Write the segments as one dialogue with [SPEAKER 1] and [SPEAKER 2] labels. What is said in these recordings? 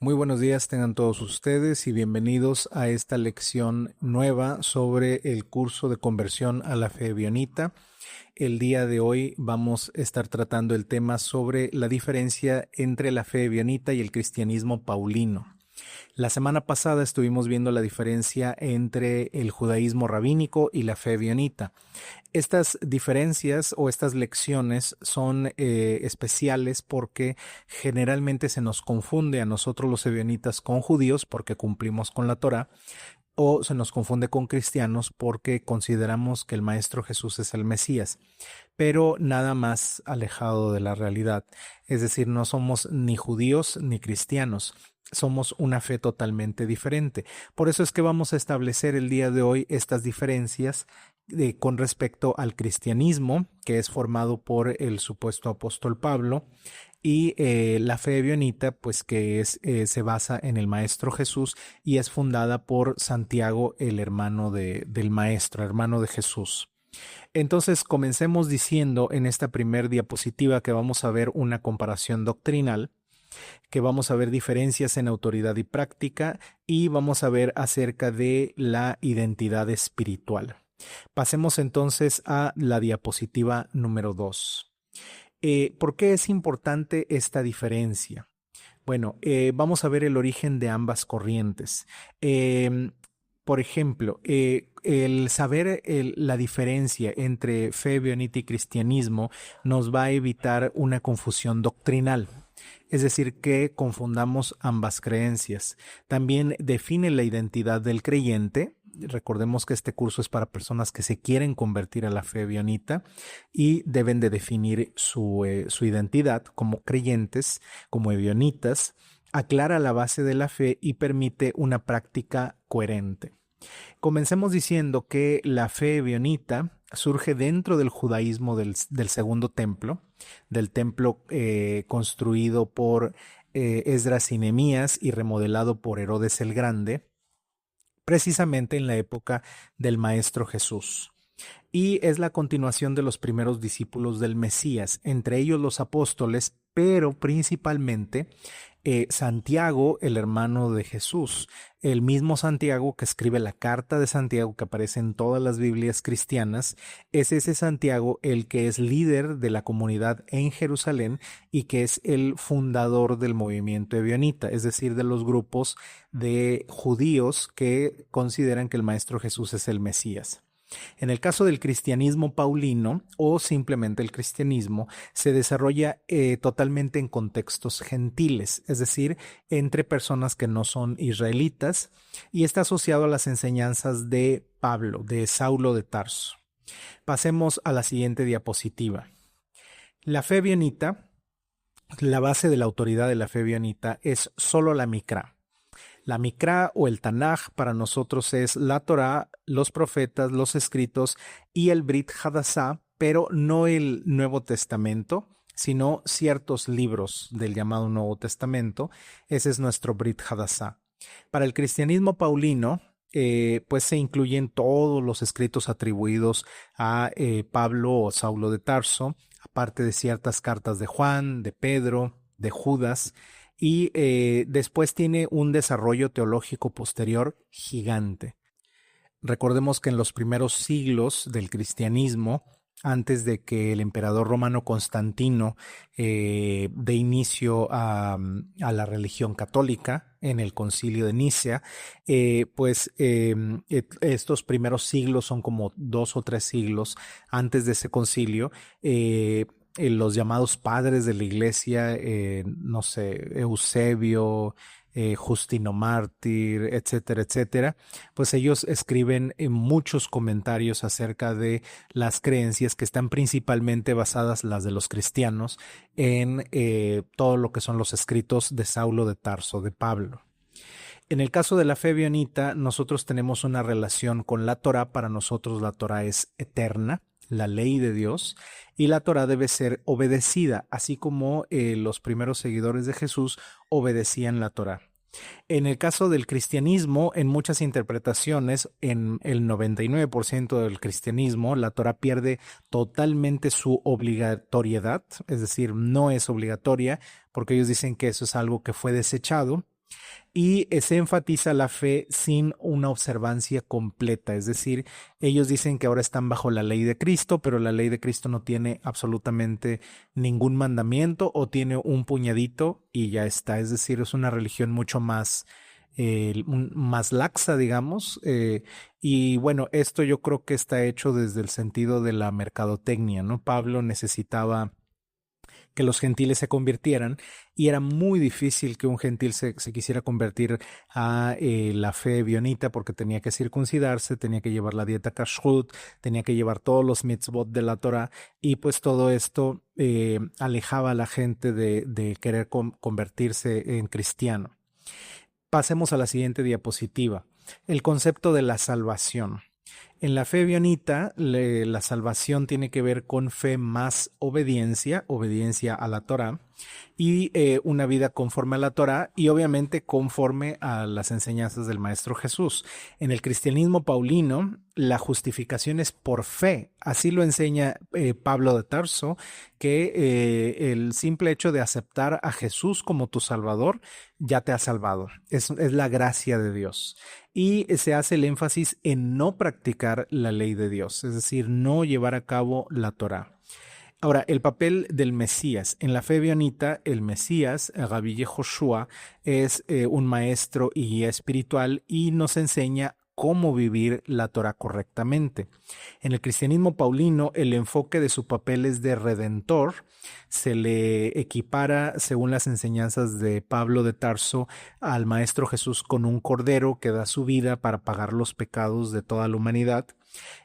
[SPEAKER 1] Muy buenos días tengan todos ustedes y bienvenidos a esta lección nueva sobre el curso de conversión a la fe ebionita. El día de hoy vamos a estar tratando el tema sobre la diferencia entre la fe ebionita y el cristianismo paulino. La semana pasada estuvimos viendo la diferencia entre el judaísmo rabínico y la fe ebionita. Estas diferencias o estas lecciones son especiales porque generalmente se nos confunde a nosotros los ebionitas con judíos porque cumplimos con la Torá, o se nos confunde con cristianos porque consideramos que el Maestro Jesús es el Mesías, pero nada más alejado de la realidad. Es decir, no somos ni judíos ni cristianos. Somos una fe totalmente diferente. Por eso es que vamos a establecer el día de hoy estas diferencias con respecto al cristianismo, que es formado por el supuesto apóstol Pablo, y la fe ebionita, pues que se basa en el Maestro Jesús y es fundada por Santiago, el hermano del Maestro, hermano de Jesús. Entonces, comencemos diciendo en esta primer diapositiva que vamos a ver una comparación doctrinal, que vamos a ver diferencias en autoridad y práctica y vamos a ver acerca de la identidad espiritual. Pasemos entonces a la diapositiva número 2. ¿Por qué es importante esta diferencia? Bueno, vamos a ver el origen de ambas corrientes. Por ejemplo, el saber la diferencia entre fe ebionita y cristianismo nos va a evitar una confusión doctrinal. Es decir, que confundamos ambas creencias. También define la identidad del creyente. Recordemos que este curso es para personas que se quieren convertir a la fe ebionita y deben de definir su identidad como creyentes, como ebionitas. Aclara la base de la fe y permite una práctica coherente. Comencemos diciendo que la fe ebionita surge dentro del judaísmo del segundo templo, del templo construido por Esdras y Nehemías y remodelado por Herodes el Grande, precisamente en la época del Maestro Jesús. Y es la continuación de los primeros discípulos del Mesías, entre ellos los apóstoles, pero principalmente Santiago, el hermano de Jesús, el mismo Santiago que escribe la carta de Santiago que aparece en todas las Biblias cristianas, es ese Santiago el que es líder de la comunidad en Jerusalén y que es el fundador del movimiento ebionita, es decir, de los grupos de judíos que consideran que el Maestro Jesús es el Mesías. En el caso del cristianismo paulino o simplemente el cristianismo se desarrolla totalmente en contextos gentiles, es decir, entre personas que no son israelitas y está asociado a las enseñanzas de Pablo, de Saulo de Tarso. Pasemos a la siguiente diapositiva. La fe ebionita, la base de la autoridad de la fe ebionita es solo la Mikra. La Mikra o el Tanaj para nosotros es la Torá, los profetas, los escritos y el Brit Hadassah, pero no el Nuevo Testamento, sino ciertos libros del llamado Nuevo Testamento. Ese es nuestro Brit Hadassah. Para el cristianismo paulino, pues se incluyen todos los escritos atribuidos a Pablo o Saulo de Tarso, aparte de ciertas cartas de Juan, de Pedro, de Judas, y después tiene un desarrollo teológico posterior gigante. Recordemos que en los primeros siglos del cristianismo, antes de que el emperador romano Constantino dé inicio a la religión católica en el concilio de Nicea, estos primeros siglos son como 2 o 3 siglos antes de ese concilio. Los llamados padres de la iglesia, no sé, Eusebio, Justino Mártir, etcétera, etcétera, pues ellos escriben muchos comentarios acerca de las creencias que están principalmente basadas, las de los cristianos, en todo lo que son los escritos de Saulo de Tarso, de Pablo. En el caso de la fe ebionita, nosotros tenemos una relación con la Torá. Para nosotros la Torá es eterna, la ley de Dios, y la Torá debe ser obedecida, así como los primeros seguidores de Jesús obedecían la Torá. En el caso del cristianismo, en muchas interpretaciones, en el 99% del cristianismo, la Torá pierde totalmente su obligatoriedad, es decir, no es obligatoria, porque ellos dicen que eso es algo que fue desechado, y se enfatiza la fe sin una observancia completa, es decir, ellos dicen que ahora están bajo la ley de Cristo, pero la ley de Cristo no tiene absolutamente ningún mandamiento o tiene un puñadito y ya está, es decir, es una religión mucho más más laxa, digamos, y bueno, esto yo creo que está hecho desde el sentido de la mercadotecnia, ¿no? Pablo necesitaba que los gentiles se convirtieran y era muy difícil que un gentil se quisiera convertir a la fe bionita porque tenía que circuncidarse, tenía que llevar la dieta kashrut, tenía que llevar todos los mitzvot de la Torah y pues todo esto alejaba a la gente de querer convertirse en cristiano. Pasemos a la siguiente diapositiva. El concepto de la salvación. En la fe bionita, la salvación tiene que ver con fe más obediencia, obediencia a la Torah, y una vida conforme a la Torah y obviamente conforme a las enseñanzas del Maestro Jesús. En el cristianismo paulino, la justificación es por fe. Así lo enseña Pablo de Tarso, que el simple hecho de aceptar a Jesús como tu Salvador ya te ha salvado. Es la gracia de Dios. Y se hace el énfasis en no practicar la ley de Dios, es decir, no llevar a cabo la Torah. Ahora, el papel del Mesías. En la fe bionita, el Mesías, Rabbi Yehoshua, es un maestro y guía espiritual y nos enseña cómo vivir la Torah correctamente. En el cristianismo paulino, el enfoque de su papel es de redentor. Se le equipara, según las enseñanzas de Pablo de Tarso, al Maestro Jesús con un cordero que da su vida para pagar los pecados de toda la humanidad.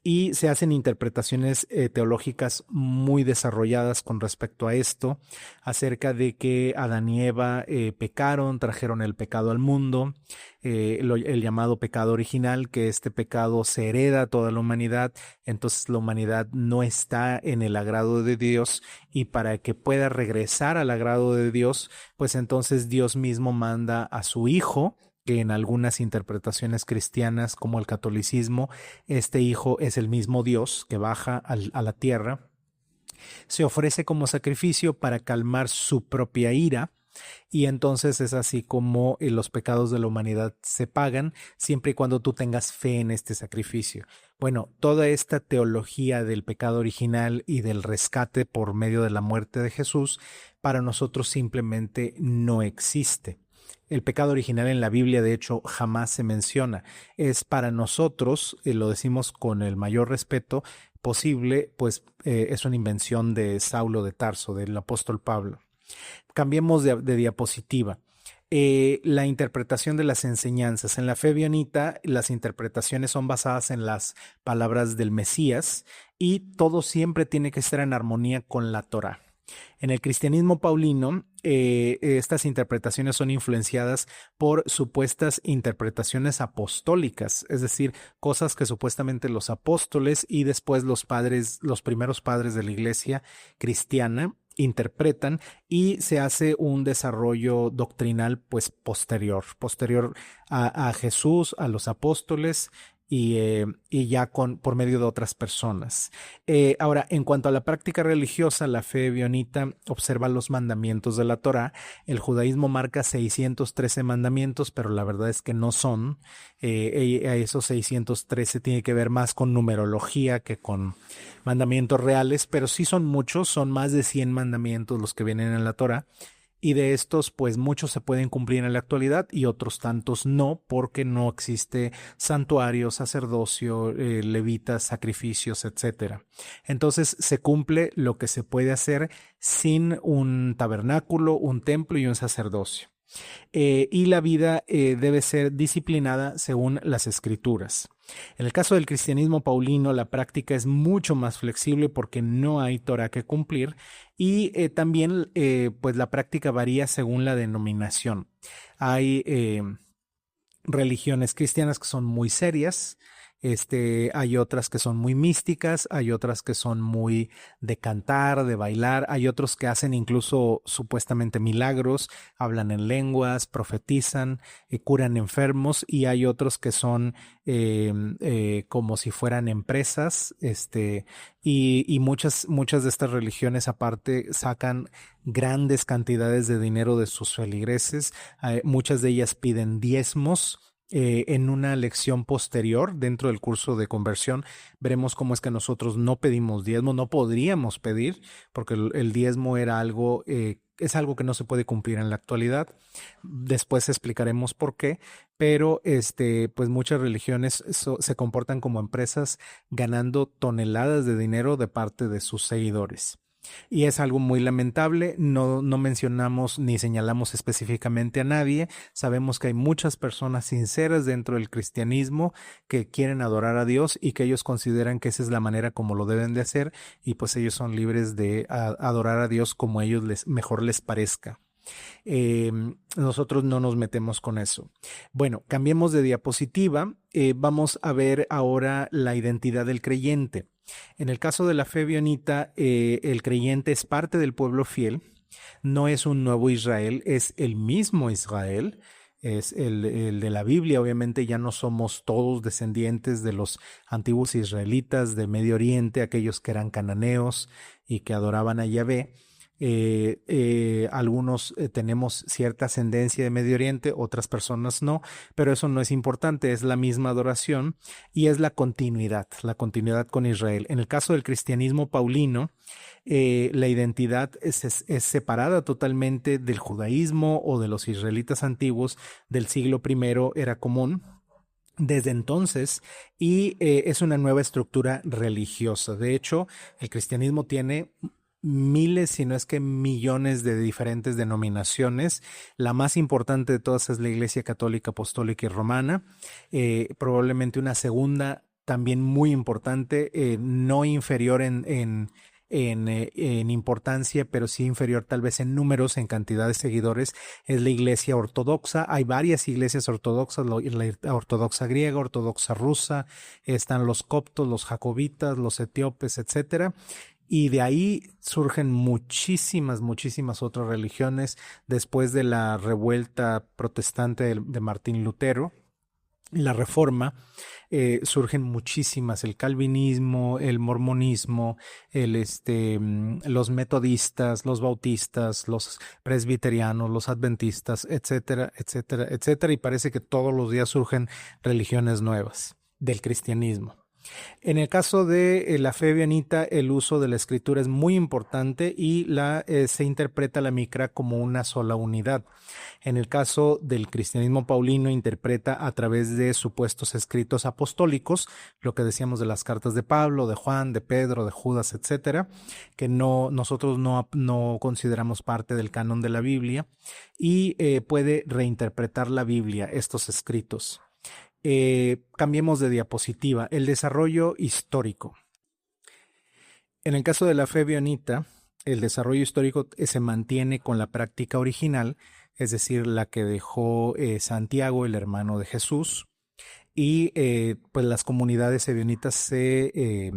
[SPEAKER 1] Y se hacen interpretaciones teológicas muy desarrolladas con respecto a esto, acerca de que Adán y Eva pecaron, trajeron el pecado al mundo, el llamado pecado original, que este pecado se hereda a toda la humanidad, entonces la humanidad no está en el agrado de Dios y para que pueda regresar al agrado de Dios, pues entonces Dios mismo manda a su Hijo, que en algunas interpretaciones cristianas como el catolicismo, este hijo es el mismo Dios que baja a la tierra, se ofrece como sacrificio para calmar su propia ira y entonces es así como los pecados de la humanidad se pagan siempre y cuando tú tengas fe en este sacrificio. Bueno, toda esta teología del pecado original y del rescate por medio de la muerte de Jesús para nosotros simplemente no existe. El pecado original en la Biblia, de hecho, jamás se menciona. Es para nosotros, lo decimos con el mayor respeto posible, pues es una invención de Saulo de Tarso, del apóstol Pablo. Cambiemos de diapositiva. La interpretación de las enseñanzas. En la fe bionita, las interpretaciones son basadas en las palabras del Mesías y todo siempre tiene que estar en armonía con la Torah. En el cristianismo paulino, estas interpretaciones son influenciadas por supuestas interpretaciones apostólicas, es decir, cosas que supuestamente los apóstoles y después los primeros padres de la iglesia cristiana interpretan y se hace un desarrollo doctrinal pues posterior a Jesús, a los apóstoles y ya por medio de otras personas. Ahora, en cuanto a la práctica religiosa, la fe bionita observa los mandamientos de la Torah. El judaísmo marca 613 mandamientos, pero la verdad es que no son. A esos 613 tiene que ver más con numerología que con mandamientos reales, pero sí son muchos, son más de 100 mandamientos los que vienen en la Torah. Y de estos, pues muchos se pueden cumplir en la actualidad y otros tantos no, porque no existe santuario, sacerdocio, levitas, sacrificios, etcétera. Entonces se cumple lo que se puede hacer sin un tabernáculo, un templo y un sacerdocio. Y la vida debe ser disciplinada según las escrituras. En el caso del cristianismo paulino, la práctica es mucho más flexible porque no hay Torah que cumplir y también pues la práctica varía según la denominación. Hay religiones cristianas que son muy serias, Hay otras que son muy místicas, hay otras que son muy de cantar, de bailar, hay otros que hacen incluso supuestamente milagros, hablan en lenguas, profetizan, curan enfermos, y hay otros que son como si fueran empresas, y muchas de estas religiones aparte sacan grandes cantidades de dinero de sus feligreses. Muchas de ellas piden diezmos. En una lección posterior dentro del curso de conversión veremos cómo es que nosotros no pedimos diezmo, no podríamos pedir, porque el diezmo era algo, es algo que no se puede cumplir en la actualidad. Después explicaremos por qué, pero pues muchas religiones se comportan como empresas ganando toneladas de dinero de parte de sus seguidores. Y es algo muy lamentable. No mencionamos ni señalamos específicamente a nadie. Sabemos que hay muchas personas sinceras dentro del cristianismo que quieren adorar a Dios y que ellos consideran que esa es la manera como lo deben de hacer, y pues ellos son libres de adorar a Dios como a ellos mejor les parezca. Nosotros no nos metemos con eso. Bueno, cambiemos de diapositiva. Vamos a ver ahora la identidad del creyente. En el caso de la fe bionita, el creyente es parte del pueblo fiel, no es un nuevo Israel, es el mismo Israel, es el de la Biblia. Obviamente ya no somos todos descendientes de los antiguos israelitas de Medio Oriente, aquellos que eran cananeos y que adoraban a Yahvé. Algunos tenemos cierta ascendencia de Medio Oriente, otras personas no, pero eso no es importante, es la misma adoración y es la continuidad con Israel. En el caso del cristianismo paulino, la identidad es separada totalmente del judaísmo o de los israelitas antiguos del siglo I, era común desde entonces, y es una nueva estructura religiosa. De hecho, el cristianismo tiene miles, si no es que millones de diferentes denominaciones. La más importante de todas es la Iglesia Católica, Apostólica y Romana. Probablemente una segunda también muy importante, no inferior en importancia, pero sí inferior tal vez en números, en cantidad de seguidores, es la Iglesia Ortodoxa. Hay varias iglesias ortodoxas, la ortodoxa griega, ortodoxa rusa, están los coptos, los jacobitas, los etíopes, etcétera. Y de ahí surgen muchísimas otras religiones después de la revuelta protestante de Martín Lutero, la Reforma. Surgen muchísimas: el calvinismo, el mormonismo, los metodistas, los bautistas, los presbiterianos, los adventistas, etcétera, etcétera, etcétera. Y parece que todos los días surgen religiones nuevas del cristianismo. En el caso de la fe bionita, el uso de la escritura es muy importante y se interpreta la Micra como una sola unidad. En el caso del cristianismo paulino, interpreta a través de supuestos escritos apostólicos, lo que decíamos de las cartas de Pablo, de Juan, de Pedro, de Judas, etcétera, que nosotros no consideramos parte del canon de la Biblia, y puede reinterpretar la Biblia, estos escritos. Cambiemos de diapositiva. El desarrollo histórico. En el caso de la fe bionita, el desarrollo histórico se mantiene con la práctica original, es decir, la que dejó Santiago, el hermano de Jesús, y pues las comunidades ebionitas se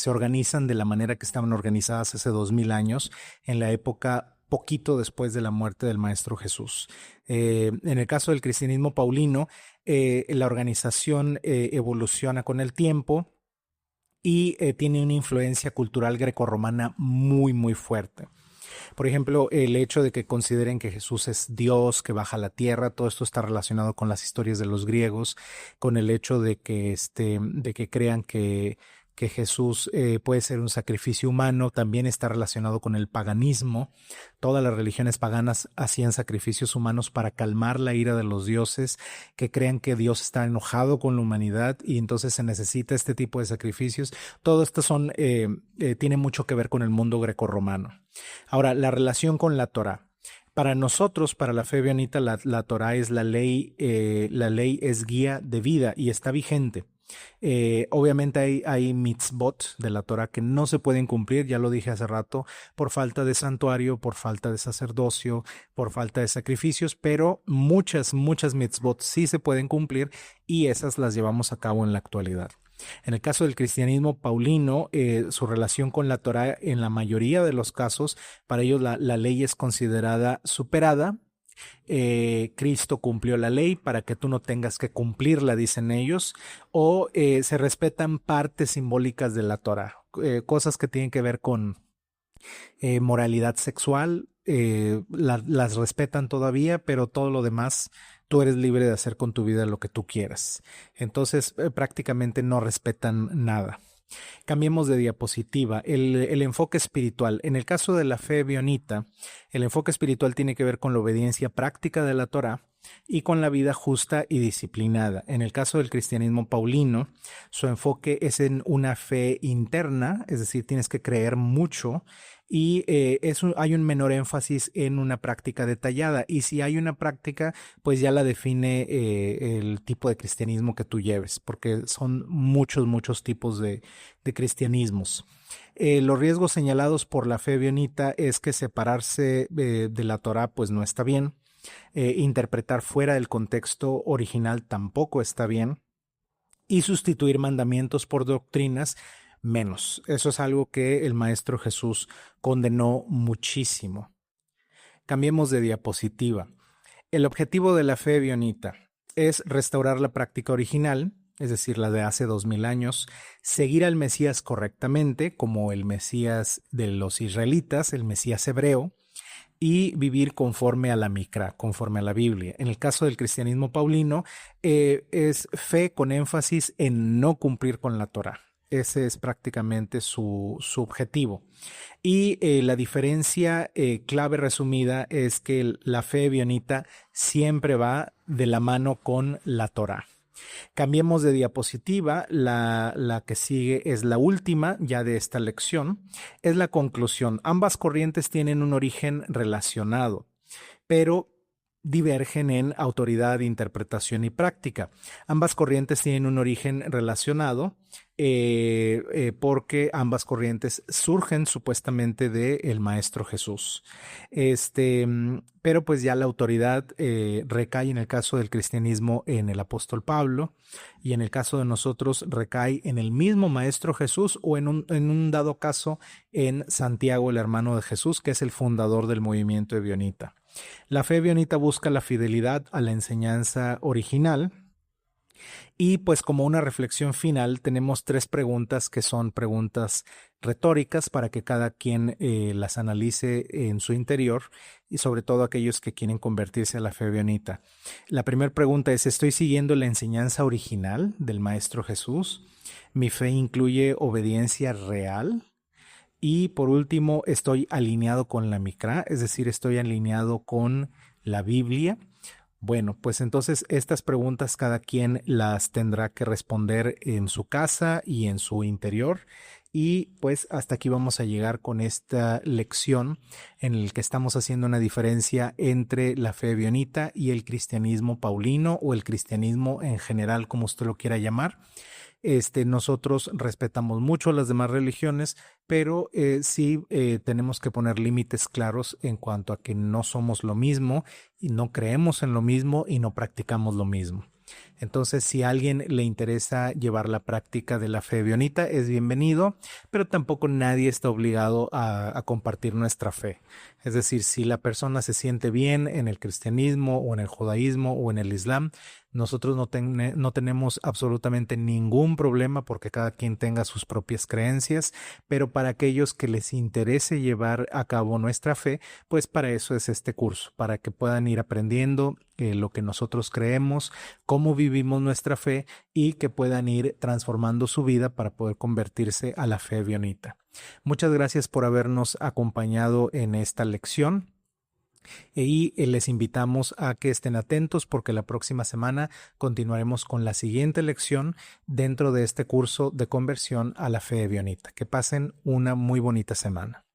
[SPEAKER 1] organizan de la manera que estaban organizadas hace 2000 años, en la época poquito después de la muerte del Maestro Jesús. En el caso del cristianismo paulino, la organización evoluciona con el tiempo y tiene una influencia cultural grecorromana muy fuerte. Por ejemplo, el hecho de que consideren que Jesús es Dios, que baja a la tierra, todo esto está relacionado con las historias de los griegos, con el hecho de que crean que Jesús puede ser un sacrificio humano, también está relacionado con el paganismo. Todas las religiones paganas hacían sacrificios humanos para calmar la ira de los dioses, que crean que Dios está enojado con la humanidad y entonces se necesita este tipo de sacrificios. Todo esto tiene mucho que ver con el mundo grecorromano. Ahora, la relación con la Torá. Para nosotros, para la fe bionita, la Torá es la ley es guía de vida y está vigente. Obviamente hay mitzvot de la Torah que no se pueden cumplir, ya lo dije hace rato, por falta de santuario, por falta de sacerdocio, por falta de sacrificios, pero muchas mitzvot sí se pueden cumplir y esas las llevamos a cabo en la actualidad. En el caso del cristianismo paulino, su relación con la Torah en la mayoría de los casos, para ellos la ley es considerada superada. Cristo cumplió la ley para que tú no tengas que cumplirla, dicen ellos, o se respetan partes simbólicas de la Torah, cosas que tienen que ver con moralidad sexual, las respetan todavía, pero todo lo demás tú eres libre de hacer con tu vida lo que tú quieras. Entonces prácticamente no respetan nada. Cambiemos de diapositiva. El enfoque espiritual. En el caso de la fe bionita, el enfoque espiritual tiene que ver con la obediencia práctica de la Torá y con la vida justa y disciplinada. En el caso del cristianismo paulino, su enfoque es en una fe interna, es decir, tienes que creer mucho y hay un menor énfasis en una práctica detallada. Y si hay una práctica, pues ya la define el tipo de cristianismo que tú lleves, porque son muchos tipos de cristianismos. Los riesgos señalados por la fe bionita es que separarse de la Torá pues no está bien. Interpretar fuera del contexto original tampoco está bien. Y sustituir mandamientos por doctrinas menos. Eso es algo que el Maestro Jesús condenó muchísimo. Cambiemos de diapositiva. El objetivo de la fe bionita es restaurar la práctica original, es decir, la de hace 2000 años, seguir al Mesías correctamente, como el Mesías de los israelitas, el Mesías hebreo, y vivir conforme a la Mikra, conforme a la Biblia. En el caso del cristianismo paulino, es fe con énfasis en no cumplir con la Torá. Ese es prácticamente su objetivo. Y la diferencia clave resumida es que la fe bionita siempre va de la mano con la Torá. Cambiemos de diapositiva, la que sigue es la última ya de esta lección, es la conclusión. Ambas corrientes tienen un origen relacionado, pero divergen en autoridad, interpretación y práctica. Ambas corrientes tienen un origen relacionado porque ambas corrientes surgen supuestamente del Maestro Jesús. Pero pues ya la autoridad recae en el caso del cristianismo en el apóstol Pablo y en el caso de nosotros recae en el mismo Maestro Jesús o en un dado caso en Santiago, el hermano de Jesús, que es el fundador del movimiento ebionita. La fe bionita busca la fidelidad a la enseñanza original y pues como una reflexión final tenemos 3 preguntas que son preguntas retóricas para que cada quien las analice en su interior y sobre todo aquellos que quieren convertirse a la fe bionita. La primera pregunta es: ¿estoy siguiendo la enseñanza original del Maestro Jesús? ¿Mi fe incluye obediencia real? Y por último, ¿estoy alineado con la Mikra? Es decir, ¿estoy alineado con la Biblia? Bueno, pues entonces estas preguntas cada quien las tendrá que responder en su casa y en su interior. Y pues hasta aquí vamos a llegar con esta lección en la que estamos haciendo una diferencia entre la fe bionita y el cristianismo paulino o el cristianismo en general, como usted lo quiera llamar. Nosotros respetamos mucho las demás religiones, pero sí tenemos que poner límites claros en cuanto a que no somos lo mismo y no creemos en lo mismo y no practicamos lo mismo. Entonces, si a alguien le interesa llevar la práctica de la fe bionita, es bienvenido, pero tampoco nadie está obligado a compartir nuestra fe. Es decir, si la persona se siente bien en el cristianismo o en el judaísmo o en el islam, nosotros no tenemos absolutamente ningún problema porque cada quien tenga sus propias creencias, pero para aquellos que les interese llevar a cabo nuestra fe, pues para eso es este curso, para que puedan ir aprendiendo lo que nosotros creemos, cómo vivimos nuestra fe y que puedan ir transformando su vida para poder convertirse a la fe bionita. Muchas gracias por habernos acompañado en esta lección. Y les invitamos a que estén atentos porque la próxima semana continuaremos con la siguiente lección dentro de este curso de conversión a la fe bionita. Que pasen una muy bonita semana.